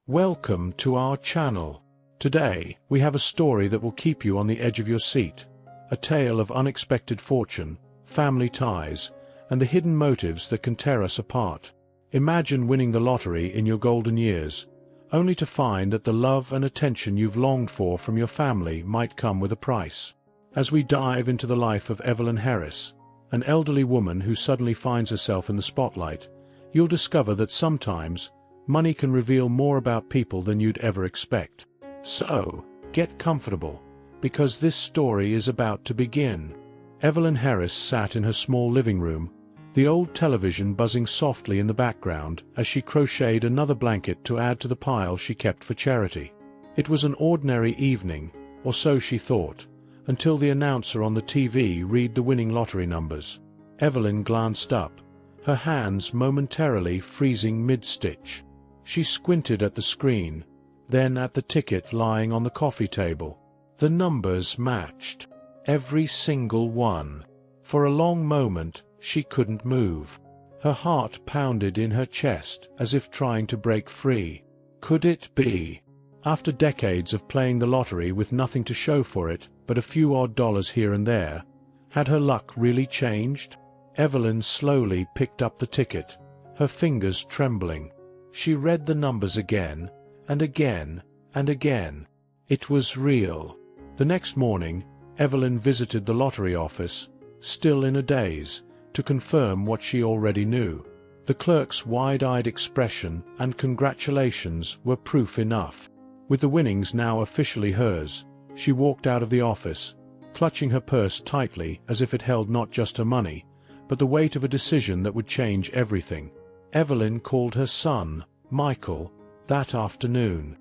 Welcome to our channel. Today, we have a story that will keep you on the edge of your seat. A tale of unexpected fortune, family ties, and the hidden motives that can tear us apart. Imagine winning the lottery in your golden years, only to find that the love and attention you've longed for from your family might come with a price. As we dive into the life of Evelyn Harris, an elderly woman who suddenly finds herself in the spotlight, you'll discover that sometimes money can reveal more about people than you'd ever expect. So, get comfortable, because this story is about to begin. Evelyn Harris sat in her small living room, the old television buzzing softly in the background as she crocheted another blanket to add to the pile she kept for charity. It was an ordinary evening, or so she thought, until the announcer on the TV read the winning lottery numbers. Evelyn glanced up, her hands momentarily freezing mid-stitch. She squinted at the screen, then at the ticket lying on the coffee table. The numbers matched. Every single one. For a long moment, she couldn't move. Her heart pounded in her chest as if trying to break free. Could it be? After decades of playing the lottery with nothing to show for it but a few odd dollars here and there, had her luck really changed? Evelyn slowly picked up the ticket, her fingers trembling. She read the numbers again, and again, and again. It was real. The next morning, Evelyn visited the lottery office, still in a daze, to confirm what she already knew. The clerk's wide-eyed expression and congratulations were proof enough. With the winnings now officially hers, she walked out of the office, clutching her purse tightly as if it held not just her money, but the weight of a decision that would change everything. Evelyn called her son, Michael, that afternoon.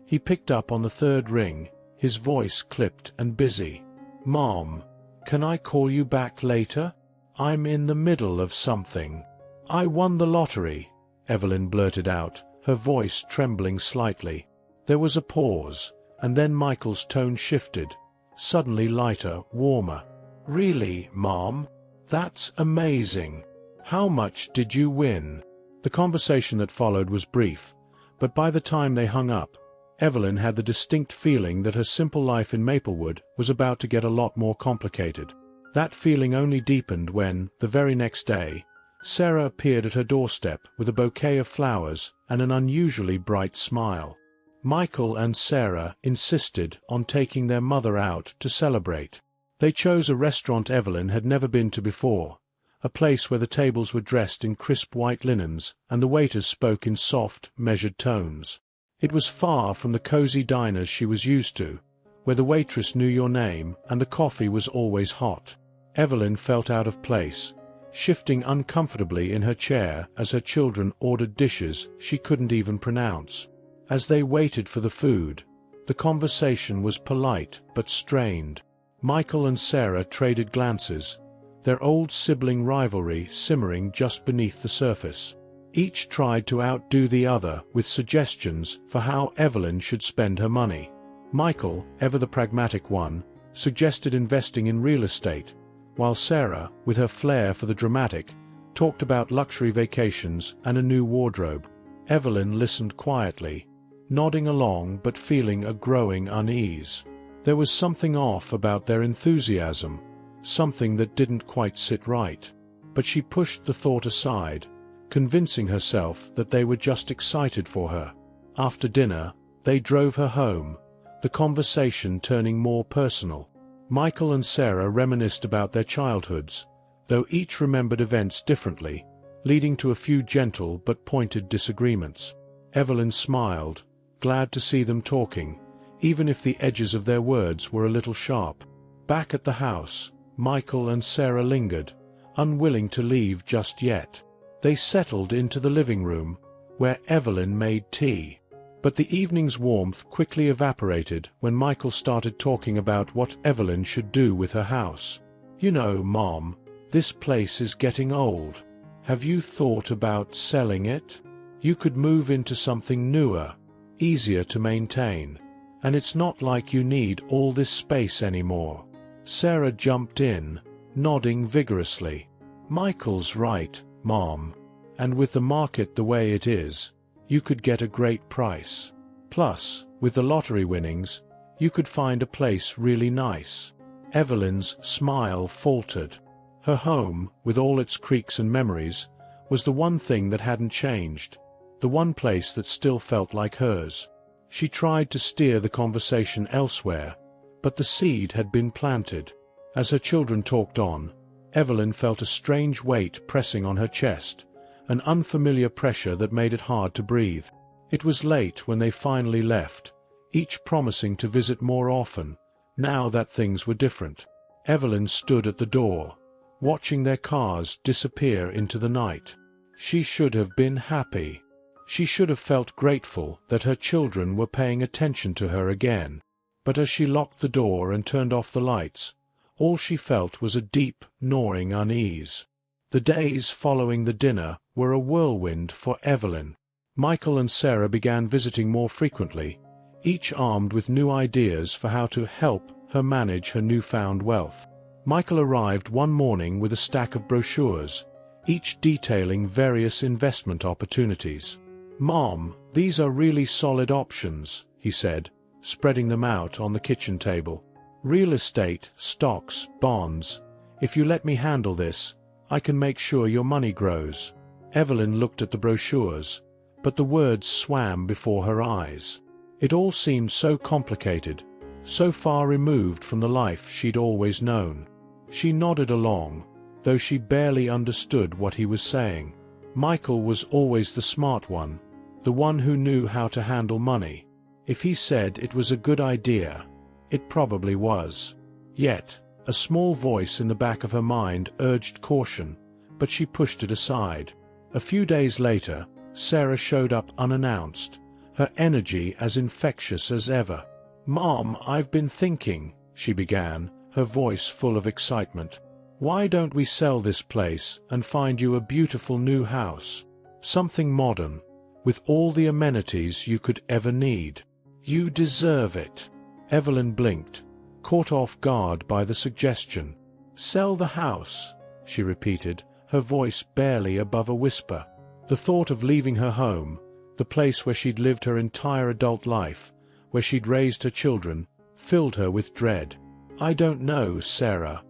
He picked up on the third ring, his voice clipped and busy. "Mom, can I call you back later? I'm in the middle of something." "I won the lottery," Evelyn blurted out, her voice trembling slightly. There was a pause, and then Michael's tone shifted, suddenly lighter, warmer. "Really, Mom? That's amazing. How much did you win?" The conversation that followed was brief, but by the time they hung up, Evelyn had the distinct feeling that her simple life in Maplewood was about to get a lot more complicated. That feeling only deepened when, the very next day, Sarah appeared at her doorstep with a bouquet of flowers and an unusually bright smile. Michael and Sarah insisted on taking their mother out to celebrate. They chose a restaurant Evelyn had never been to before, a place where the tables were dressed in crisp white linens and the waiters spoke in soft, measured tones. It was far from the cozy diners she was used to, where the waitress knew your name and the coffee was always hot. Evelyn felt out of place, shifting uncomfortably in her chair as her children ordered dishes she couldn't even pronounce. As they waited for the food, the conversation was polite but strained. Michael and Sarah traded glances, their old sibling rivalry simmering just beneath the surface. Each tried to outdo the other with suggestions for how Evelyn should spend her money. Michael, ever the pragmatic one, suggested investing in real estate, while Sarah, with her flair for the dramatic, talked about luxury vacations and a new wardrobe. Evelyn listened quietly, nodding along but feeling a growing unease. There was something off about their enthusiasm, something that didn't quite sit right. But she pushed the thought aside, convincing herself that they were just excited for her. After dinner, they drove her home, the conversation turning more personal. Michael and Sarah reminisced about their childhoods, though each remembered events differently, leading to a few gentle but pointed disagreements. Evelyn smiled, glad to see them talking, even if the edges of their words were a little sharp. Back at the house, Michael and Sarah lingered, unwilling to leave just yet. They settled into the living room, where Evelyn made tea. But the evening's warmth quickly evaporated when Michael started talking about what Evelyn should do with her house. "You know, Mom, this place is getting old. Have you thought about selling it? You could move into something newer, easier to maintain. And it's not like you need all this space anymore." Sarah jumped in, nodding vigorously. "Michael's right, Mom. And with the market the way it is, you could get a great price. Plus, with the lottery winnings, you could find a place really nice. Evelyn's smile faltered. Her home, with all its creaks and memories, was the one thing that hadn't changed, the one place that still felt like hers. She tried to steer the conversation elsewhere, but the seed had been planted. As her children talked on, Evelyn felt a strange weight pressing on her chest, an unfamiliar pressure that made it hard to breathe. It was late when they finally left, each promising to visit more often, now that things were different. Evelyn stood at the door, watching their cars disappear into the night. She should have been happy. She should have felt grateful that her children were paying attention to her again. But as she locked the door and turned off the lights, all she felt was a deep, gnawing unease. The days following the dinner were a whirlwind for Evelyn. Michael and Sarah began visiting more frequently, each armed with new ideas for how to help her manage her newfound wealth. Michael arrived one morning with a stack of brochures, each detailing various investment opportunities. "Mom, these are really solid options," he said, spreading them out on the kitchen table. "Real estate, stocks, bonds. If you let me handle this, I can make sure your money grows." Evelyn looked at the brochures, but the words swam before her eyes. It all seemed so complicated, so far removed from the life she'd always known. She nodded along, though she barely understood what he was saying. Michael was always the smart one, the one who knew how to handle money. If he said it was a good idea, it probably was. Yet, a small voice in the back of her mind urged caution, but she pushed it aside. A few days later, Sarah showed up unannounced, her energy as infectious as ever. "Mom, I've been thinking," she began, her voice full of excitement. "Why don't we sell this place and find you a beautiful new house? Something modern, with all the amenities you could ever need. You deserve it." Evelyn blinked, caught off guard by the suggestion. "Sell the house," she repeated, her voice barely above a whisper. The thought of leaving her home, the place where she'd lived her entire adult life, where she'd raised her children, filled her with dread. "I don't know, Sarah.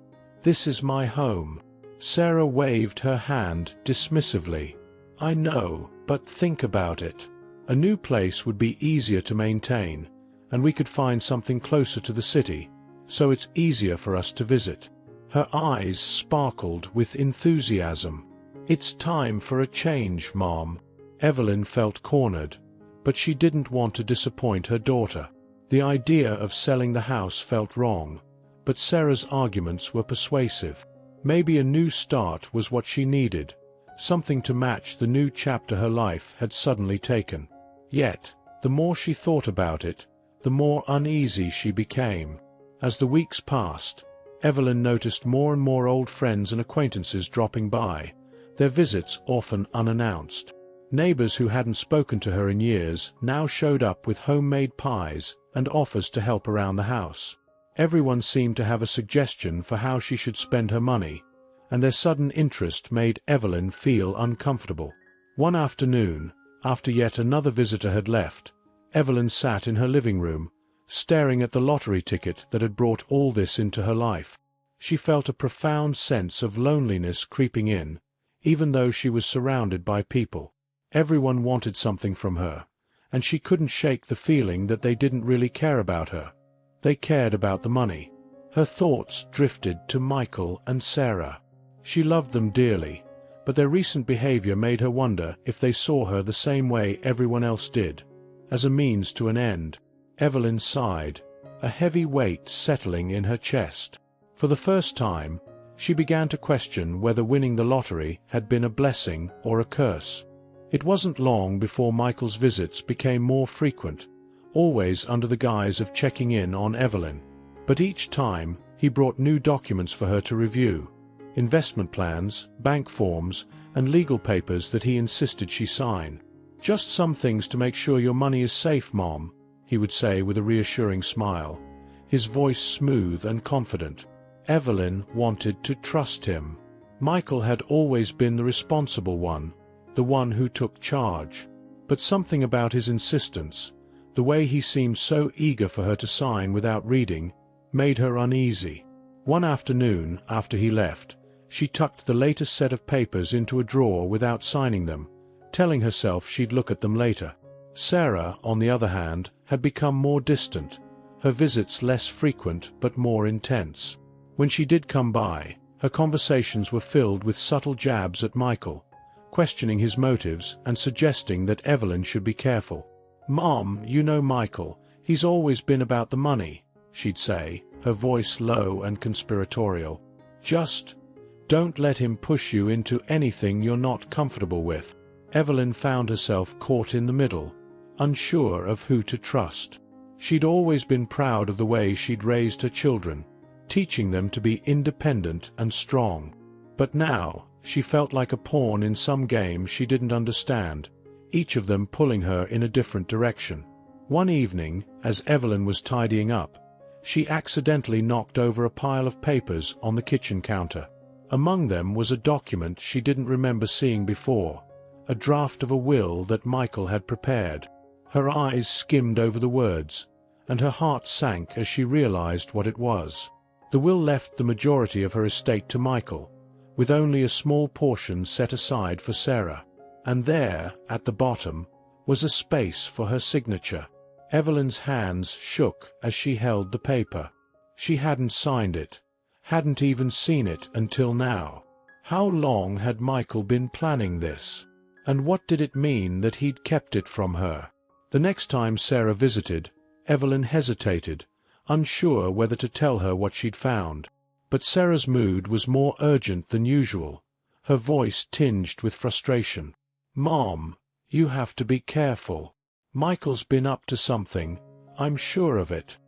This is my home." Sarah waved her hand dismissively. "I know, but think about it. A new place would be easier to maintain, and we could find something closer to the city, so it's easier for us to visit." Her eyes sparkled with enthusiasm. "It's time for a change, Mom." Evelyn felt cornered, but she didn't want to disappoint her daughter. The idea of selling the house felt wrong, but Sarah's arguments were persuasive. Maybe a new start was what she needed, something to match the new chapter her life had suddenly taken. Yet, the more she thought about it, the more uneasy she became. As the weeks passed, Evelyn noticed more and more old friends and acquaintances dropping by, their visits often unannounced. Neighbors who hadn't spoken to her in years now showed up with homemade pies and offers to help around the house. Everyone seemed to have a suggestion for how she should spend her money, and their sudden interest made Evelyn feel uncomfortable. One afternoon, after yet another visitor had left, Evelyn sat in her living room, staring at the lottery ticket that had brought all this into her life. She felt a profound sense of loneliness creeping in, even though she was surrounded by people. Everyone wanted something from her, and she couldn't shake the feeling that they didn't really care about her. They cared about the money. Her thoughts drifted to Michael and Sarah. She loved them dearly, but their recent behavior made her wonder if they saw her the same way everyone else did, as a means to an end. Evelyn sighed, a heavy weight settling in her chest. For the first time, she began to question whether winning the lottery had been a blessing or a curse. It wasn't long before Michael's visits became more frequent, always under the guise of checking in on Evelyn. But each time, he brought new documents for her to review, investment plans, bank forms, and legal papers that he insisted she sign. "Just some things to make sure your money is safe, Mom," he would say with a reassuring smile, his voice smooth and confident. Evelyn wanted to trust him. Michael had always been the responsible one, the one who took charge. But something about his insistence, the way he seemed so eager for her to sign without reading, made her uneasy. One afternoon, after he left, she tucked the latest set of papers into a drawer without signing them, telling herself she'd look at them later. Sarah, on the other hand, had become more distant, her visits less frequent but more intense. When she did come by, her conversations were filled with subtle jabs at Michael, questioning his motives and suggesting that Evelyn should be careful. "Mom, you know Michael, he's always been about the money," she'd say, her voice low and conspiratorial. "Just don't let him push you into anything you're not comfortable with." Evelyn found herself caught in the middle, unsure of who to trust. She'd always been proud of the way she'd raised her children, teaching them to be independent and strong. But now, she felt like a pawn in some game she didn't understand, each of them pulling her in a different direction. One evening, as Evelyn was tidying up, she accidentally knocked over a pile of papers on the kitchen counter. Among them was a document she didn't remember seeing before, a draft of a will that Michael had prepared. Her eyes skimmed over the words, and her heart sank as she realized what it was. The will left the majority of her estate to Michael, with only a small portion set aside for Sarah. And there, at the bottom, was a space for her signature. Evelyn's hands shook as she held the paper. She hadn't signed it, hadn't even seen it until now. How long had Michael been planning this? And what did it mean that he'd kept it from her? The next time Sarah visited, Evelyn hesitated, unsure whether to tell her what she'd found. But Sarah's mood was more urgent than usual, her voice tinged with frustration. "Mom, you have to be careful. Michael's been up to something, I'm sure of it.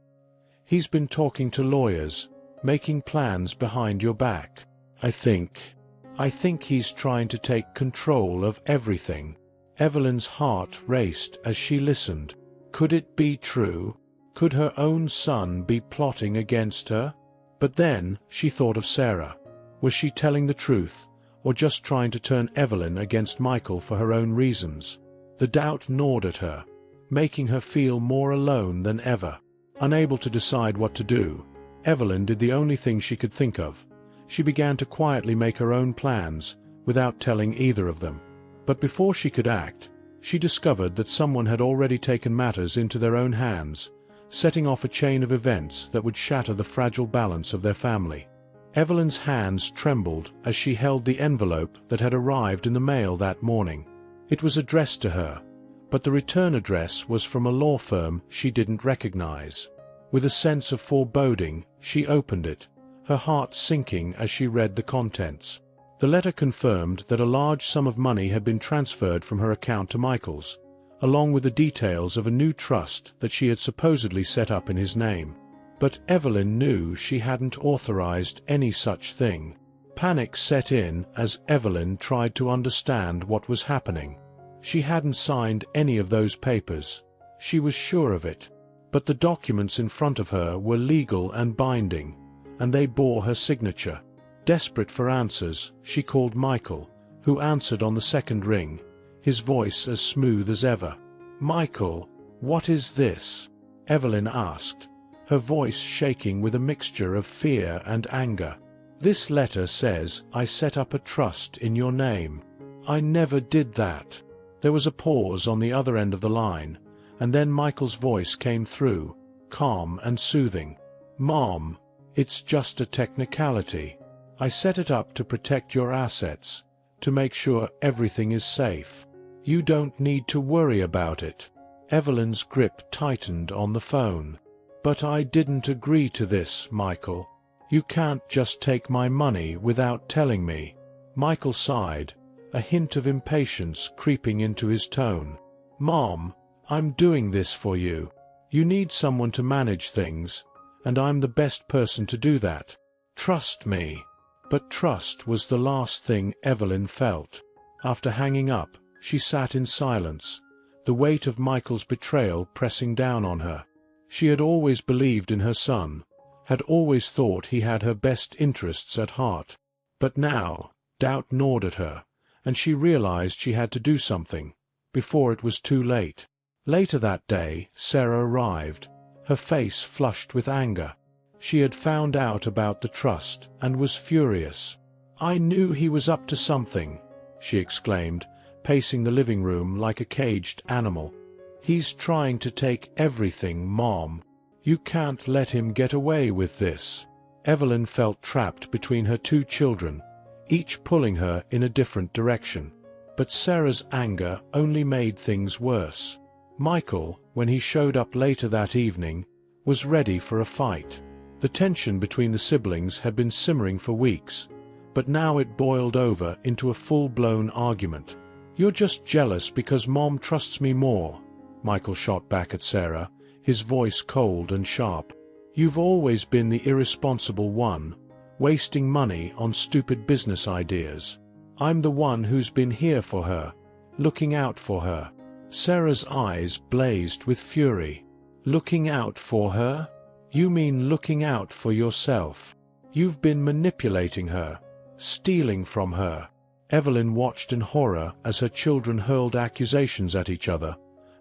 He's been talking to lawyers, making plans behind your back. I think he's trying to take control of everything." Evelyn's heart raced as she listened. Could it be true? Could her own son be plotting against her? But then she thought of Sarah. Was she telling the truth, or just trying to turn Evelyn against Michael for her own reasons? The doubt gnawed at her, making her feel more alone than ever. Unable to decide what to do, Evelyn did the only thing she could think of. She began to quietly make her own plans, without telling either of them. But before she could act, she discovered that someone had already taken matters into their own hands, setting off a chain of events that would shatter the fragile balance of their family. Evelyn's hands trembled as she held the envelope that had arrived in the mail that morning. It was addressed to her, but the return address was from a law firm she didn't recognize. With a sense of foreboding, she opened it, her heart sinking as she read the contents. The letter confirmed that a large sum of money had been transferred from her account to Michael's, along with the details of a new trust that she had supposedly set up in his name. But Evelyn knew she hadn't authorized any such thing. Panic set in as Evelyn tried to understand what was happening. She hadn't signed any of those papers. She was sure of it. But the documents in front of her were legal and binding, and they bore her signature. Desperate for answers, she called Michael, who answered on the second ring, his voice as smooth as ever. "Michael, what is this?" Evelyn asked, her voice shaking with a mixture of fear and anger. "This letter says I set up a trust in your name. I never did that." There was a pause on the other end of the line, and then Michael's voice came through, calm and soothing. "Mom, it's just a technicality. I set it up to protect your assets, to make sure everything is safe. You don't need to worry about it." Evelyn's grip tightened on the phone. "But I didn't agree to this, Michael. You can't just take my money without telling me." Michael sighed, a hint of impatience creeping into his tone. "Mom, I'm doing this for you. You need someone to manage things, and I'm the best person to do that. Trust me." But trust was the last thing Evelyn felt. After hanging up, she sat in silence, the weight of Michael's betrayal pressing down on her. She had always believed in her son, had always thought he had her best interests at heart. But now, doubt gnawed at her, and she realized she had to do something, before it was too late. Later that day, Sarah arrived, her face flushed with anger. She had found out about the trust and was furious. "I knew he was up to something," she exclaimed, pacing the living room like a caged animal. "He's trying to take everything, Mom. You can't let him get away with this." Evelyn felt trapped between her two children, each pulling her in a different direction. But Sarah's anger only made things worse. Michael, when he showed up later that evening, was ready for a fight. The tension between the siblings had been simmering for weeks, but now it boiled over into a full-blown argument. "You're just jealous because Mom trusts me more," Michael shot back at Sarah, his voice cold and sharp. "You've always been the irresponsible one, wasting money on stupid business ideas. I'm the one who's been here for her, looking out for her." Sarah's eyes blazed with fury. "Looking out for her? You mean looking out for yourself? You've been manipulating her, stealing from her." Evelyn watched in horror as her children hurled accusations at each other,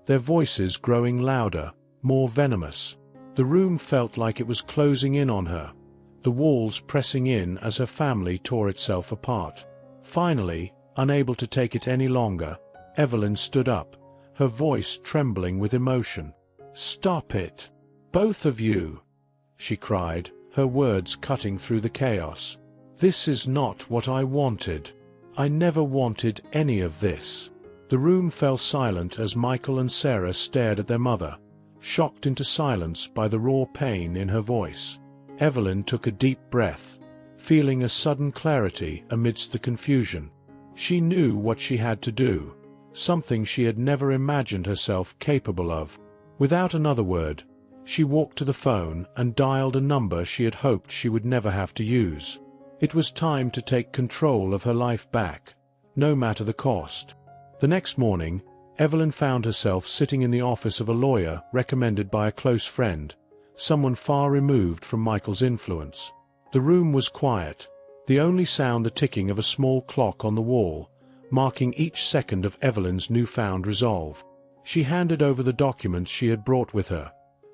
their voices growing louder, more venomous. The room felt like it was closing in on her, the walls pressing in as her family tore itself apart. Finally, unable to take it any longer, Evelyn stood up, her voice trembling with emotion. "Stop it, both of you," she cried, her words cutting through the chaos. "This is not what I wanted. I never wanted any of this." The room fell silent as Michael and Sarah stared at their mother, shocked into silence by the raw pain in her voice. Evelyn took a deep breath, feeling a sudden clarity amidst the confusion. She knew what she had to do, something she had never imagined herself capable of. Without another word, she walked to the phone and dialed a number she had hoped she would never have to use. It was time to take control of her life back, no matter the cost. The next morning, Evelyn found herself sitting in the office of a lawyer recommended by a close friend, someone far removed from Michael's influence. The room was quiet, the only sound the ticking of a small clock on the wall, marking each second of Evelyn's newfound resolve. She handed over the documents she had brought with her,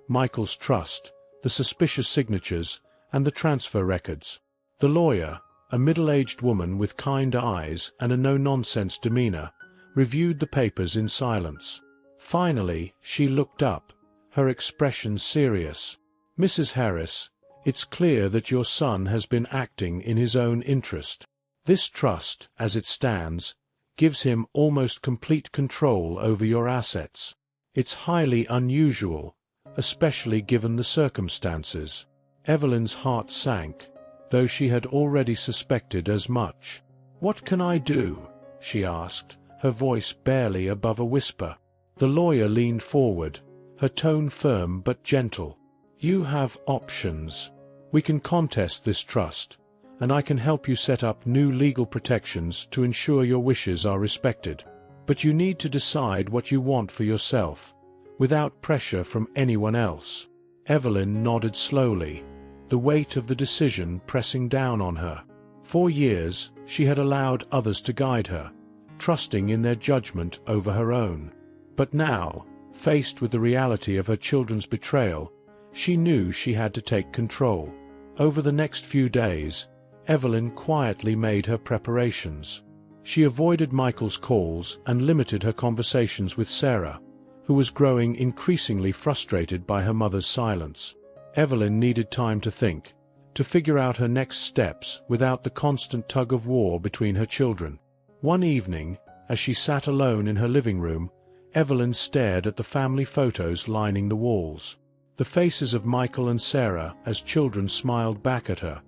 Michael's trust, the suspicious signatures, and the transfer records. The lawyer, a middle-aged woman with kind eyes and a no-nonsense demeanor, reviewed the papers in silence. Finally, she looked up, her expression serious. "Mrs. Harris, it's clear that your son has been acting in his own interest. This trust, as it stands, gives him almost complete control over your assets. It's highly unusual, especially given the circumstances." Evelyn's heart sank, though she had already suspected as much. "What can I do?" she asked, her voice barely above a whisper. The lawyer leaned forward, her tone firm but gentle. "You have options. We can contest this trust, and I can help you set up new legal protections to ensure your wishes are respected. But you need to decide what you want for yourself, without pressure from anyone else." Evelyn nodded slowly, the weight of the decision pressing down on her. For years, she had allowed others to guide her, trusting in their judgment over her own. But now, faced with the reality of her children's betrayal, she knew she had to take control. Over the next few days, Evelyn quietly made her preparations. She avoided Michael's calls and limited her conversations with Sarah, who was growing increasingly frustrated by her mother's silence. Evelyn needed time to think, to figure out her next steps without the constant tug-of-war between her children. One evening, as she sat alone in her living room, Evelyn stared at the family photos lining the walls. The faces of Michael and Sarah as children smiled back at her,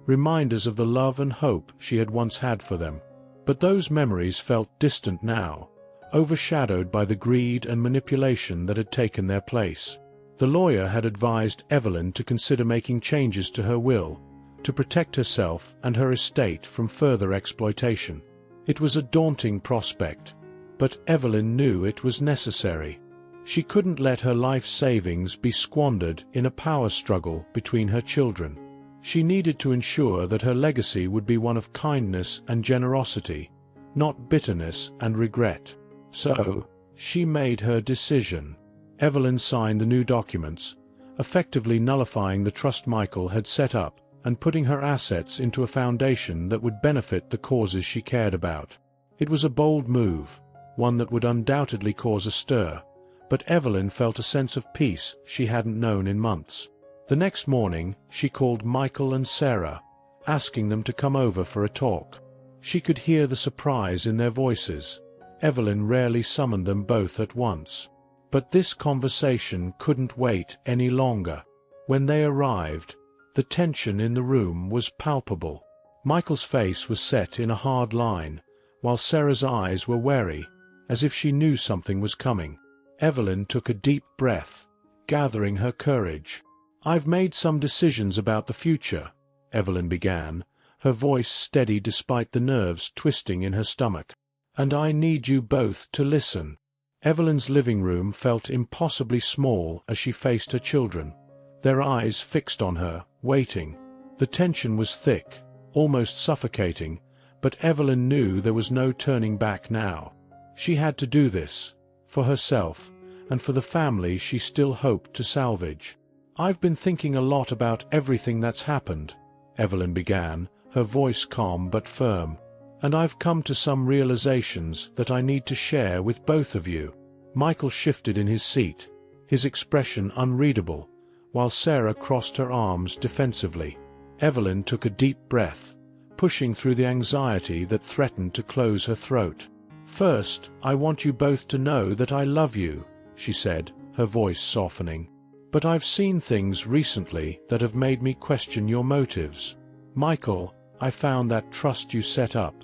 reminders of the love and hope she had once had for them. But those memories felt distant now, overshadowed by the greed and manipulation that had taken their place. The lawyer had advised Evelyn to consider making changes to her will, to protect herself and her estate from further exploitation. It was a daunting prospect, but Evelyn knew it was necessary. She couldn't let her life savings be squandered in a power struggle between her children. She needed to ensure that her legacy would be one of kindness and generosity, not bitterness and regret. So, She made her decision. Evelyn signed the new documents, effectively nullifying the trust Michael had set up and putting her assets into a foundation that would benefit the causes she cared about. It was a bold move, one that would undoubtedly cause a stir, but Evelyn felt a sense of peace she hadn't known in months. The next morning, she called Michael and Sarah, asking them to come over for a talk. She could hear the surprise in their voices. Evelyn rarely summoned them both at once. But this conversation couldn't wait any longer. When they arrived, the tension in the room was palpable. Michael's face was set in a hard line, while Sarah's eyes were wary, as if she knew something was coming. Evelyn took a deep breath, gathering her courage. "I've made some decisions about the future," Evelyn began, her voice steady despite the nerves twisting in her stomach. "And I need you both to listen." Evelyn's living room felt impossibly small as she faced her children, their eyes fixed on her, waiting. The tension was thick, almost suffocating, but Evelyn knew there was no turning back now. She had to do this, for herself, and for the family she still hoped to salvage. "I've been thinking a lot about everything that's happened," Evelyn began, her voice calm but firm. "And I've come to some realizations that I need to share with both of you." Michael shifted in his seat, his expression unreadable, while Sarah crossed her arms defensively. Evelyn took a deep breath, pushing through the anxiety that threatened to close her throat. "First, I want you both to know that I love you," she said, her voice softening. "But I've seen things recently that have made me question your motives. Michael, I found that trust you set up,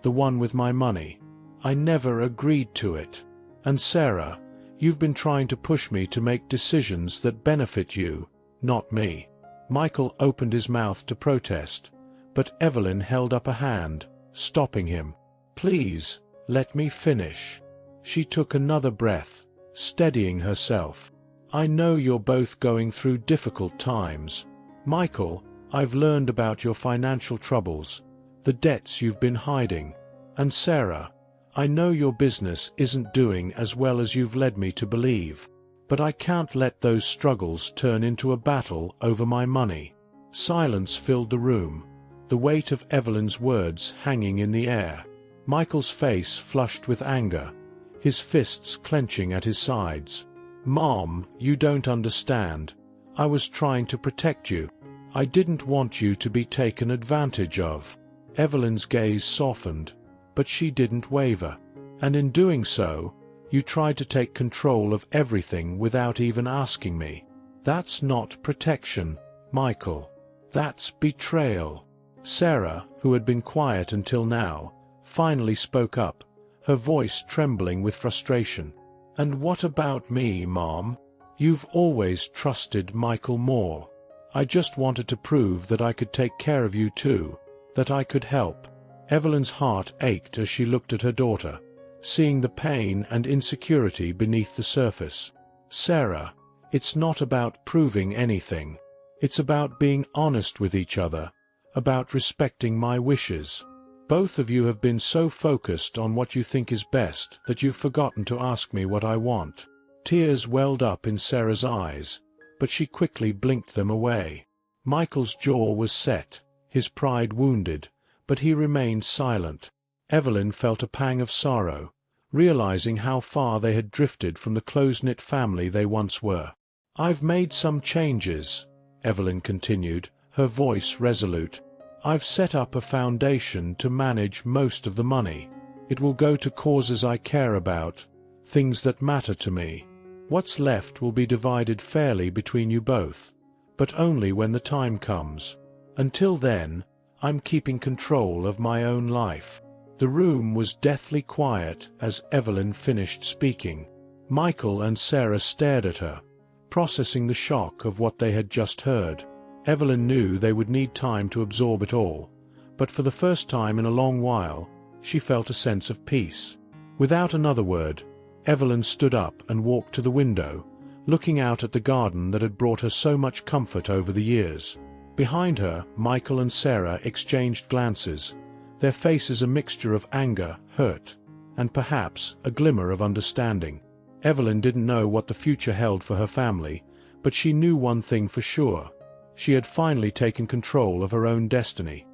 the one with my money. I never agreed to it. And Sarah, you've been trying to push me to make decisions that benefit you, not me." Michael opened his mouth to protest, but Evelyn held up a hand, stopping him. "Please, let me finish." She took another breath, steadying herself. "I know you're both going through difficult times. Michael, I've learned about your financial troubles, the debts you've been hiding. And Sarah, I know your business isn't doing as well as you've led me to believe. But I can't let those struggles turn into a battle over my money." Silence filled the room, the weight of Evelyn's words hanging in the air. Michael's face flushed with anger, his fists clenching at his sides. "Mom, you don't understand. I was trying to protect you. I didn't want you to be taken advantage of." Evelyn's gaze softened, but she didn't waver. "And in doing so, you tried to take control of everything without even asking me. That's not protection, Michael. That's betrayal." Sarah, who had been quiet until now, finally spoke up, her voice trembling with frustration. "And what about me, Mom? You've always trusted Michael more. I just wanted to prove that I could take care of you too, that I could help." Evelyn's heart ached as she looked at her daughter, seeing the pain and insecurity beneath the surface. "Sarah, it's not about proving anything. It's about being honest with each other, about respecting my wishes. Both of you have been so focused on what you think is best that you've forgotten to ask me what I want." Tears welled up in Sarah's eyes, but she quickly blinked them away. Michael's jaw was set, his pride wounded, but he remained silent. Evelyn felt a pang of sorrow, realizing how far they had drifted from the close-knit family they once were. "I've made some changes," Evelyn continued, her voice resolute. "I've set up a foundation to manage most of the money. It will go to causes I care about, things that matter to me. What's left will be divided fairly between you both, but only when the time comes. Until then, I'm keeping control of my own life." The room was deathly quiet as Evelyn finished speaking. Michael and Sarah stared at her, processing the shock of what they had just heard. Evelyn knew they would need time to absorb it all, but for the first time in a long while, she felt a sense of peace. Without another word, Evelyn stood up and walked to the window, looking out at the garden that had brought her so much comfort over the years. Behind her, Michael and Sarah exchanged glances, their faces a mixture of anger, hurt, and perhaps a glimmer of understanding. Evelyn didn't know what the future held for her family, but she knew one thing for sure. She had finally taken control of her own destiny.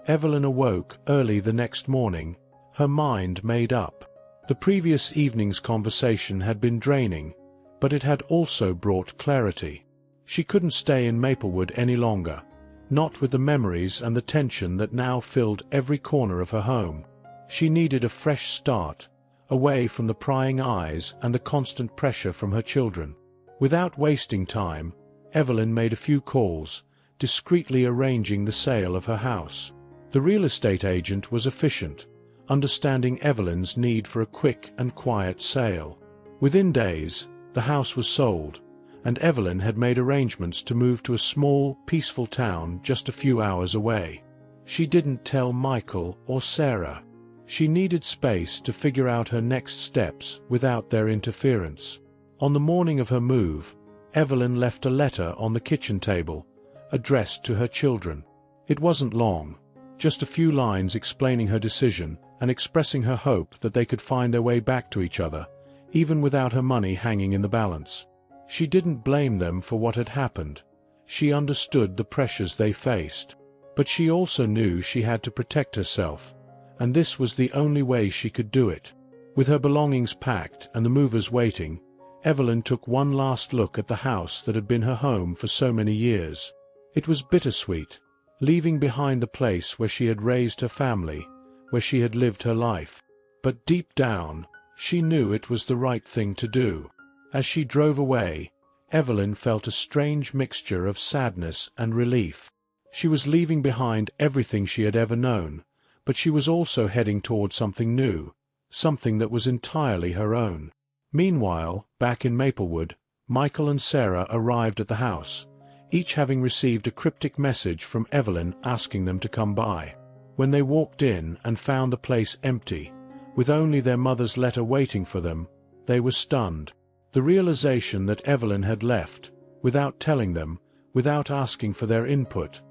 Evelyn awoke early the next morning, her mind made up. The previous evening's conversation had been draining, but it had also brought clarity. She couldn't stay in Maplewood any longer, not with the memories and the tension that now filled every corner of her home. She needed a fresh start, away from the prying eyes and the constant pressure from her children. Without wasting time, Evelyn made a few calls, discreetly arranging the sale of her house. The real estate agent was efficient, understanding Evelyn's need for a quick and quiet sale. Within days, the house was sold, and Evelyn had made arrangements to move to a small, peaceful town just a few hours away. She didn't tell Michael or Sarah. She needed space to figure out her next steps without their interference. On the morning of her move, Evelyn left a letter on the kitchen table, addressed to her children. It wasn't long, just a few lines explaining her decision and expressing her hope that they could find their way back to each other, even without her money hanging in the balance. She didn't blame them for what had happened. She understood the pressures they faced. But she also knew she had to protect herself, and this was the only way she could do it. With her belongings packed and the movers waiting, Evelyn took one last look at the house that had been her home for so many years. It was bittersweet, leaving behind the place where she had raised her family, where she had lived her life. But deep down, she knew it was the right thing to do. As she drove away, Evelyn felt a strange mixture of sadness and relief. She was leaving behind everything she had ever known, but she was also heading toward something new, something that was entirely her own. Meanwhile, back in Maplewood, Michael and Sarah arrived at the house, each having received a cryptic message from Evelyn asking them to come by. When they walked in and found the place empty, with only their mother's letter waiting for them, they were stunned. The realization that Evelyn had left, without telling them, without asking for their input,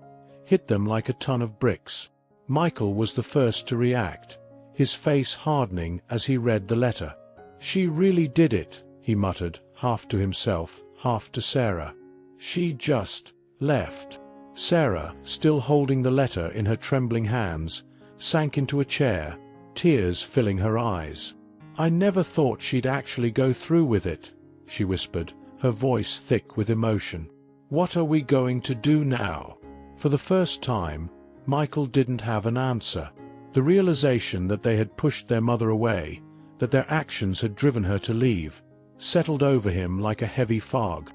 hit them like a ton of bricks. Michael was the first to react, his face hardening as he read the letter. "She really did it," he muttered, half to himself, half to Sarah. "She just left." Sarah, still holding the letter in her trembling hands, sank into a chair, tears filling her eyes. "I never thought she'd actually go through with it," she whispered, her voice thick with emotion. "What are we going to do now?" For the first time, Michael didn't have an answer. The realization that they had pushed their mother away, that their actions had driven her to leave, settled over him like a heavy fog.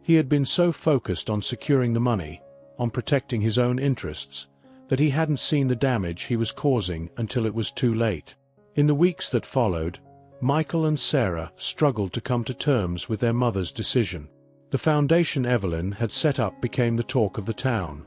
He had been so focused on securing the money, on protecting his own interests, that he hadn't seen the damage he was causing until it was too late. In the weeks that followed, Michael and Sarah struggled to come to terms with their mother's decision. The foundation Evelyn had set up became the talk of the town,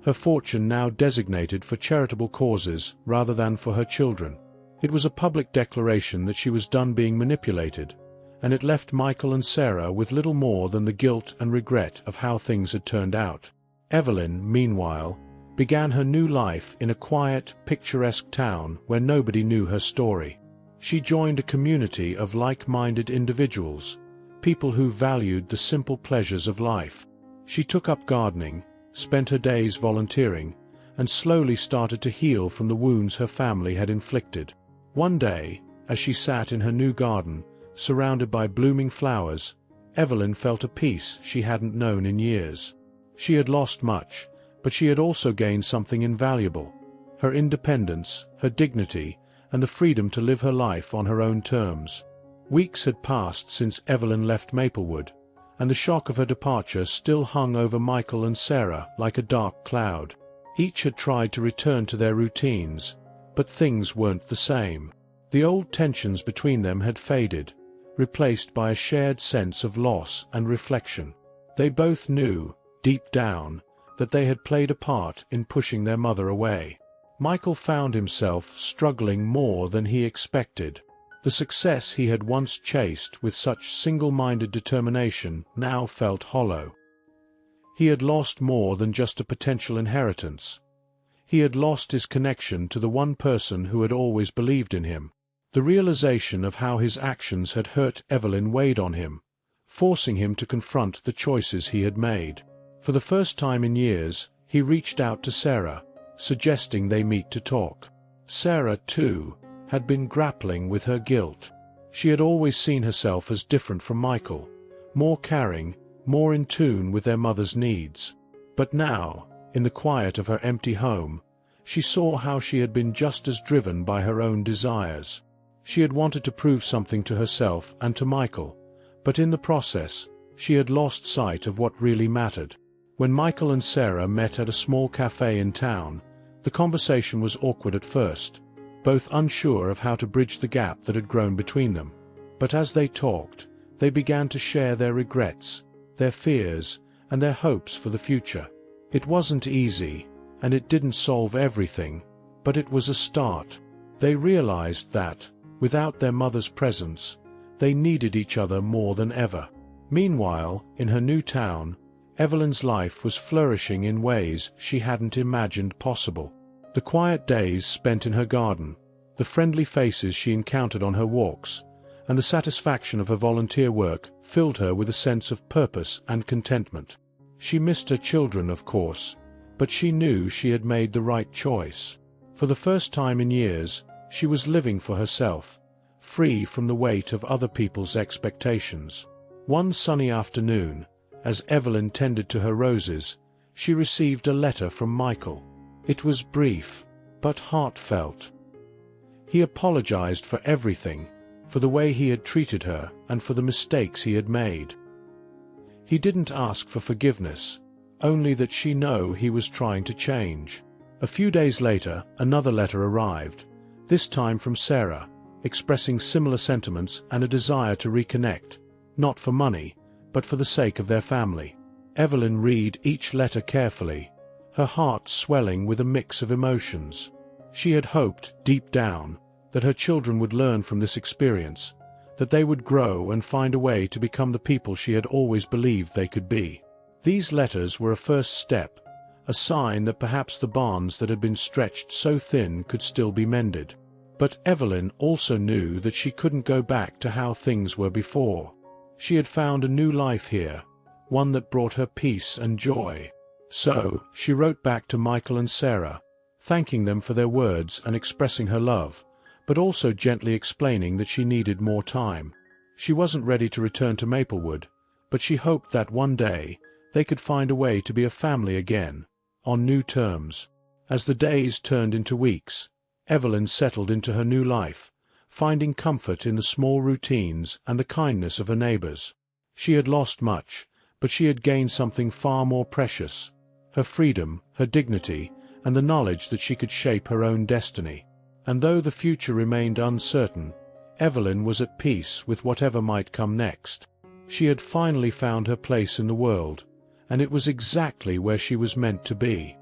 her fortune now designated for charitable causes rather than for her children. It was a public declaration that she was done being manipulated, and it left Michael and Sarah with little more than the guilt and regret of how things had turned out. Evelyn, meanwhile, began her new life in a quiet, picturesque town where nobody knew her story. She joined a community of like-minded individuals, people who valued the simple pleasures of life. She took up gardening, spent her days volunteering, and slowly started to heal from the wounds her family had inflicted. One day, as she sat in her new garden, surrounded by blooming flowers, Evelyn felt a peace she hadn't known in years. She had lost much, but she had also gained something invaluable: her independence, her dignity, and the freedom to live her life on her own terms. Weeks had passed since Evelyn left Maplewood, and the shock of her departure still hung over Michael and Sarah like a dark cloud. Each had tried to return to their routines, but things weren't the same. The old tensions between them had faded, replaced by a shared sense of loss and reflection. They both knew, deep down, that they had played a part in pushing their mother away. Michael found himself struggling more than he expected. The success he had once chased with such single-minded determination now felt hollow. He had lost more than just a potential inheritance. He had lost his connection to the one person who had always believed in him. The realization of how his actions had hurt Evelyn weighed on him, forcing him to confront the choices he had made. For the first time in years, he reached out to Sarah, suggesting they meet to talk. Sarah, too, had been grappling with her guilt. She had always seen herself as different from Michael, more caring, more in tune with their mother's needs. But now, in the quiet of her empty home, she saw how she had been just as driven by her own desires. She had wanted to prove something to herself and to Michael, but in the process, she had lost sight of what really mattered. When Michael and Sarah met at a small cafe in town, the conversation was awkward at first, both unsure of how to bridge the gap that had grown between them. But as they talked, they began to share their regrets, their fears, and their hopes for the future. It wasn't easy, and it didn't solve everything, but it was a start. They realized that, without their mother's presence, they needed each other more than ever. Meanwhile, in her new town, Evelyn's life was flourishing in ways she hadn't imagined possible. The quiet days spent in her garden, the friendly faces she encountered on her walks, and the satisfaction of her volunteer work filled her with a sense of purpose and contentment. She missed her children, of course, but she knew she had made the right choice. For the first time in years, she was living for herself, free from the weight of other people's expectations. One sunny afternoon, as Evelyn tended to her roses, she received a letter from Michael. It was brief, but heartfelt. He apologized for everything, for the way he had treated her and for the mistakes he had made. He didn't ask for forgiveness, only that she know he was trying to change. A few days later, another letter arrived, this time from Sarah, expressing similar sentiments and a desire to reconnect, not for money, but for the sake of their family. Evelyn read each letter carefully, her heart swelling with a mix of emotions. She had hoped, deep down, that her children would learn from this experience, that they would grow and find a way to become the people she had always believed they could be. These letters were a first step, a sign that perhaps the bonds that had been stretched so thin could still be mended. But Evelyn also knew that she couldn't go back to how things were before. She had found a new life here, one that brought her peace and joy. So, she wrote back to Michael and Sarah, thanking them for their words and expressing her love, but also gently explaining that she needed more time. She wasn't ready to return to Maplewood, but she hoped that one day they could find a way to be a family again, on new terms. As the days turned into weeks, Evelyn settled into her new life, finding comfort in the small routines and the kindness of her neighbors. She had lost much, but she had gained something far more precious: her freedom, her dignity, and the knowledge that she could shape her own destiny. And though the future remained uncertain, Evelyn was at peace with whatever might come next. She had finally found her place in the world, and it was exactly where she was meant to be.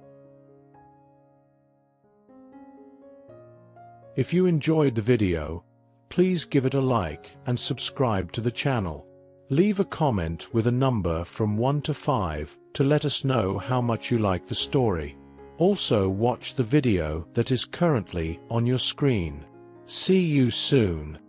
If you enjoyed the video, please give it a like and subscribe to the channel. Leave a comment with a number from 1 to 5 to let us know how much you like the story. Also watch the video that is currently on your screen. See you soon.